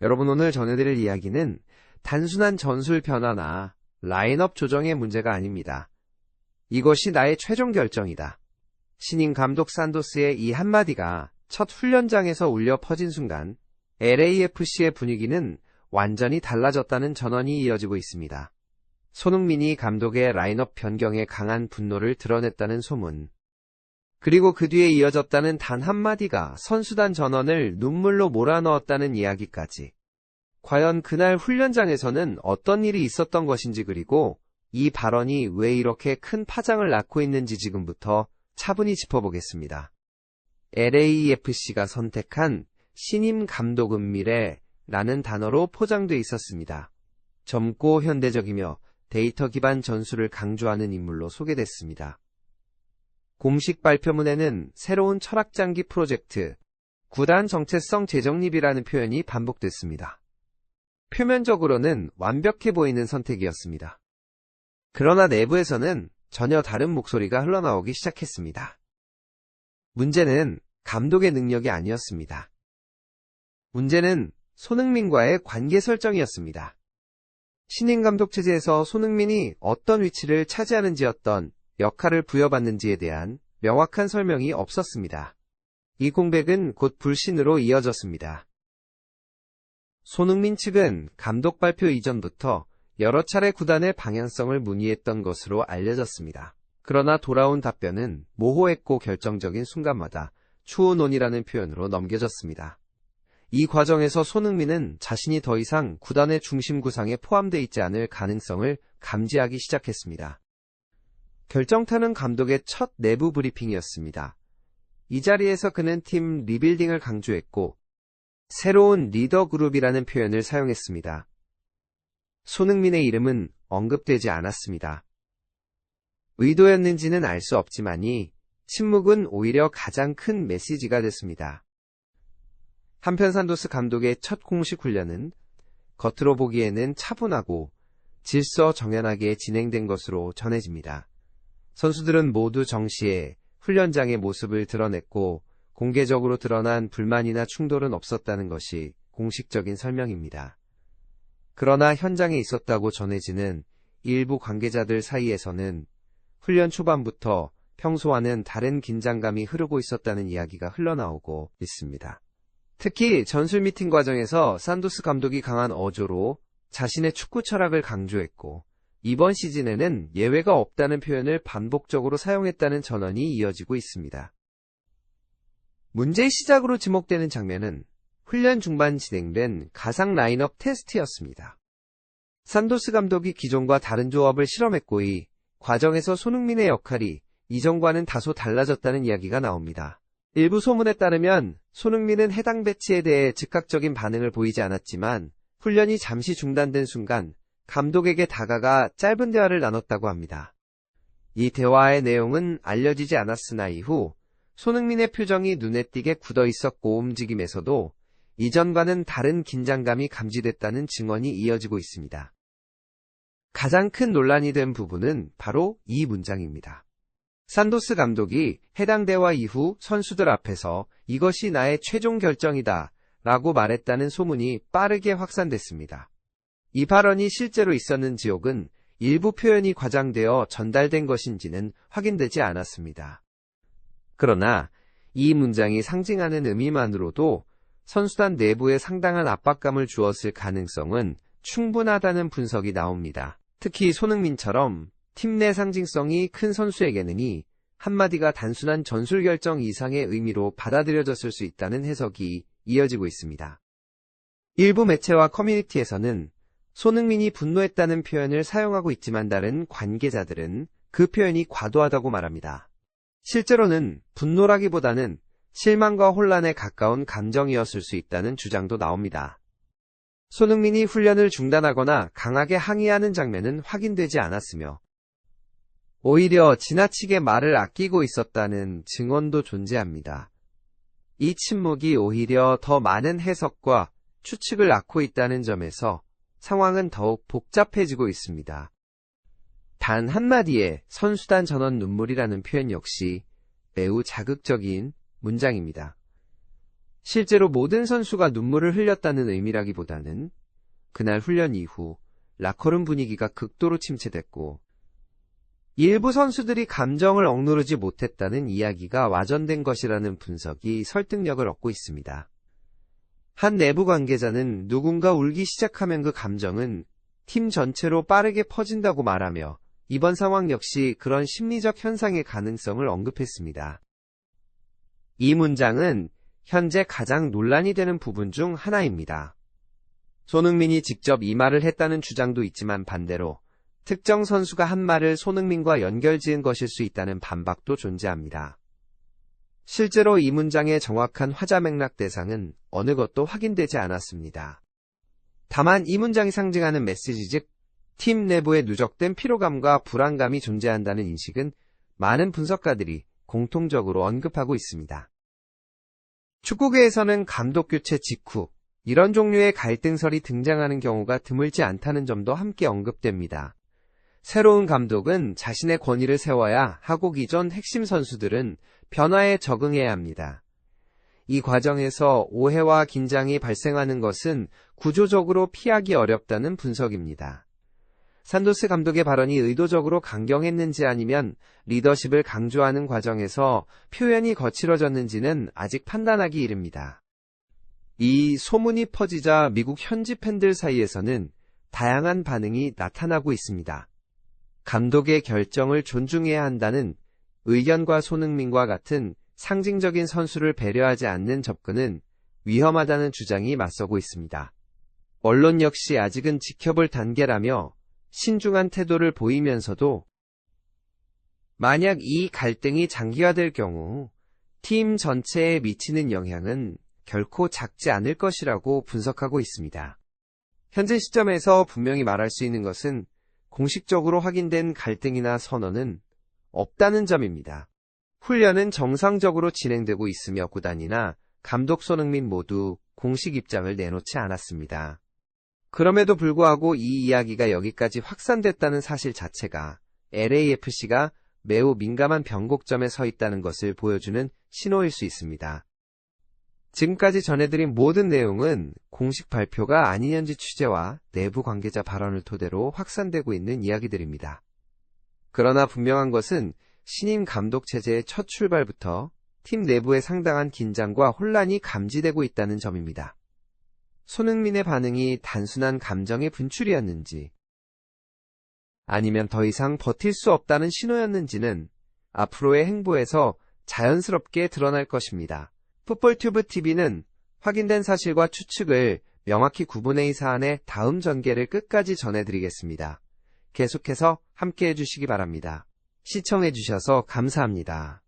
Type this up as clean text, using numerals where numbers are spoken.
여러분, 오늘 전해드릴 이야기는 단순한 전술 변화나 라인업 조정의 문제가 아닙니다. 이것이 나의 최종 결정이다. 신인 감독 산도스의 이 한마디가 첫 훈련장에서 울려 퍼진 순간 LAFC의 분위기는 완전히 달라졌다는 전언이 이어지고 있습니다. 손흥민이 감독의 라인업 변경에 강한 분노를 드러냈다는 소문, 그리고 그 뒤에 이어졌다는 단 한마디가 선수단 전원을 눈물로 몰아넣었다는 이야기까지. 과연 그날 훈련장에서는 어떤 일이 있었던 것인지, 그리고 이 발언이 왜 이렇게 큰 파장을 낳고 있는지 지금부터 차분히 짚어보겠습니다. LAFC가 선택한 신임 감독 은밀해라는 단어로 포장돼 있었습니다. 젊고 현대적이며 데이터 기반 전술을 강조하는 인물로 소개됐습니다. 공식 발표문에는 새로운 철학장기 프로젝트, 구단 정체성 재정립이라는 표현이 반복됐습니다. 표면적으로는 완벽해 보이는 선택이었습니다. 그러나 내부에서는 전혀 다른 목소리가 흘러나오기 시작했습니다. 문제는 감독의 능력이 아니었습니다. 문제는 손흥민과의 관계 설정이었습니다. 신인 감독 체제에서 손흥민이 어떤 위치를 차지하는지였던 역할을 부여받는지에 대한 명확한 설명이 없었습니다. 이 공백은 곧 불신으로 이어졌습니다. 손흥민 측은 감독 발표 이전부터 여러 차례 구단의 방향성을 문의했던 것으로 알려졌습니다. 그러나 돌아온 답변은 모호했고 결정적인 순간마다 추후논의라는 표현으로 넘겨졌습니다. 이 과정에서 손흥민은 자신이 더 이상 구단의 중심 구상에 포함되어 있지 않을 가능성을 감지하기 시작했습니다. 결정타는 감독의 첫 내부 브리핑이었습니다. 이 자리에서 그는 팀 리빌딩을 강조했고 새로운 리더 그룹이라는 표현을 사용했습니다. 손흥민의 이름은 언급되지 않았습니다. 의도였는지는 알 수 없지만이 침묵은 오히려 가장 큰 메시지가 됐습니다. 한편 산도스 감독의 첫 공식 훈련은 겉으로 보기에는 차분하고 질서 정연하게 진행된 것으로 전해집니다. 선수들은 모두 정시에 훈련장의 모습을 드러냈고 공개적으로 드러난 불만이나 충돌은 없었다는 것이 공식적인 설명입니다. 그러나 현장에 있었다고 전해지는 일부 관계자들 사이에서는 훈련 초반부터 평소와는 다른 긴장감이 흐르고 있었다는 이야기가 흘러나오고 있습니다. 특히 전술 미팅 과정에서 산도스 감독이 강한 어조로 자신의 축구 철학을 강조했고 이번 시즌에는 예외가 없다는 표현을 반복적으로 사용했다는 전언이 이어지고 있습니다. 문제의 시작으로 지목되는 장면은 훈련 중반 진행된 가상 라인업 테스트였습니다. 산도스 감독이 기존과 다른 조합을 실험했고 이 과정에서 손흥민의 역할이 이전과는 다소 달라졌다는 이야기가 나옵니다. 일부 소문에 따르면 손흥민은 해당 배치에 대해 즉각적인 반응을 보이지 않았지만 훈련이 잠시 중단된 순간 감독에게 다가가 짧은 대화를 나눴다고 합니다. 이 대화의 내용은 알려지지 않았으나 이후 손흥민의 표정이 눈에 띄게 굳어 있었고 움직임에서도 이전과는 다른 긴장감이 감지됐다는 증언이 이어지고 있습니다. 가장 큰 논란이 된 부분은 바로 이 문장입니다. 산도스 감독이 해당 대화 이후 선수들 앞에서 이것이 나의 최종 결정이다 라고 말했다는 소문이 빠르게 확산됐습니다. 이 발언이 실제로 있었는지 혹은 일부 표현이 과장되어 전달된 것인지는 확인되지 않았습니다. 그러나 이 문장이 상징하는 의미만으로도 선수단 내부에 상당한 압박감을 주었을 가능성은 충분하다는 분석이 나옵니다. 특히 손흥민처럼 팀 내 상징성이 큰 선수에게는 이 한마디가 단순한 전술 결정 이상의 의미로 받아들여졌을 수 있다는 해석이 이어지고 있습니다. 일부 매체와 커뮤니티에서는 손흥민이 분노했다는 표현을 사용하고 있지만 다른 관계자들은 그 표현이 과도하다고 말합니다. 실제로는 분노라기보다는 실망과 혼란에 가까운 감정이었을 수 있다는 주장도 나옵니다. 손흥민이 훈련을 중단하거나 강하게 항의하는 장면은 확인되지 않았으며 오히려 지나치게 말을 아끼고 있었다는 증언도 존재합니다. 이 침묵이 오히려 더 많은 해석과 추측을 낳고 있다는 점에서 상황은 더욱 복잡해지고 있습니다. 단 한마디에 선수단 전원 눈물이라는 표현 역시 매우 자극적인 문장입니다. 실제로 모든 선수가 눈물을 흘렸다는 의미라기보다는 그날 훈련 이후 라커룸 분위기가 극도로 침체됐고 일부 선수들이 감정을 억누르지 못했다는 이야기가 와전된 것이라는 분석이 설득력을 얻고 있습니다. 한 내부 관계자는 누군가 울기 시작하면 그 감정은 팀 전체로 빠르게 퍼진다고 말하며 이번 상황 역시 그런 심리적 현상의 가능성을 언급했습니다. 이 문장은 현재 가장 논란이 되는 부분 중 하나입니다. 손흥민이 직접 이 말을 했다는 주장도 있지만 반대로 특정 선수가 한 말을 손흥민과 연결지은 것일 수 있다는 반박도 존재합니다. 실제로 이 문장의 정확한 화자 맥락 대상은 어느 것도 확인되지 않았습니다. 다만 이 문장이 상징하는 메시지 즉 팀 내부에 누적된 피로감과 불안감이 존재한다는 인식은 많은 분석가들이 공통적으로 언급하고 있습니다. 축구계에서는 감독 교체 직후 이런 종류의 갈등설이 등장하는 경우가 드물지 않다는 점도 함께 언급됩니다. 새로운 감독은 자신의 권위를 세워야 하고 기존 핵심 선수들은 변화에 적응해야 합니다. 이 과정에서 오해와 긴장이 발생하는 것은 구조적으로 피하기 어렵다는 분석입니다. 산도스 감독의 발언이 의도적으로 강경했는지 아니면 리더십을 강조하는 과정에서 표현이 거칠어졌는지는 아직 판단하기 이릅니다. 이 소문이 퍼지자 미국 현지 팬들 사이에서는 다양한 반응이 나타나고 있습니다. 감독의 결정을 존중해야 한다는 의견과 손흥민과 같은 상징적인 선수를 배려하지 않는 접근은 위험하다는 주장이 맞서고 있습니다. 언론 역시 아직은 지켜볼 단계라며 신중한 태도를 보이면서도 만약 이 갈등이 장기화될 경우 팀 전체에 미치는 영향은 결코 작지 않을 것이라고 분석하고 있습니다. 현재 시점에서 분명히 말할 수 있는 것은 공식적으로 확인된 갈등이나 선언은 없다는 점입니다. 훈련은 정상적으로 진행되고 있으며 구단이나 감독 손흥민 모두 공식 입장을 내놓지 않았습니다. 그럼에도 불구하고 이 이야기가 여기까지 확산됐다는 사실 자체가 LAFC가 매우 민감한 변곡점에 서 있다는 것을 보여주는 신호일 수 있습니다. 지금까지 전해드린 모든 내용은 공식 발표가 아닌 현지 취재와 내부 관계자 발언을 토대로 확산되고 있는 이야기들입니다. 그러나 분명한 것은 신임 감독 체제의 첫 출발부터 팀 내부에 상당한 긴장과 혼란이 감지되고 있다는 점입니다. 손흥민의 반응이 단순한 감정의 분출이었는지 아니면 더 이상 버틸 수 없다는 신호였는지는 앞으로의 행보에서 자연스럽게 드러날 것입니다. 풋볼튜브 TV는 확인된 사실과 추측을 명확히 구분해 사안의 다음 전개를 끝까지 전해드리겠습니다. 계속해서 함께해 주시기 바랍니다. 시청해 주셔서 감사합니다.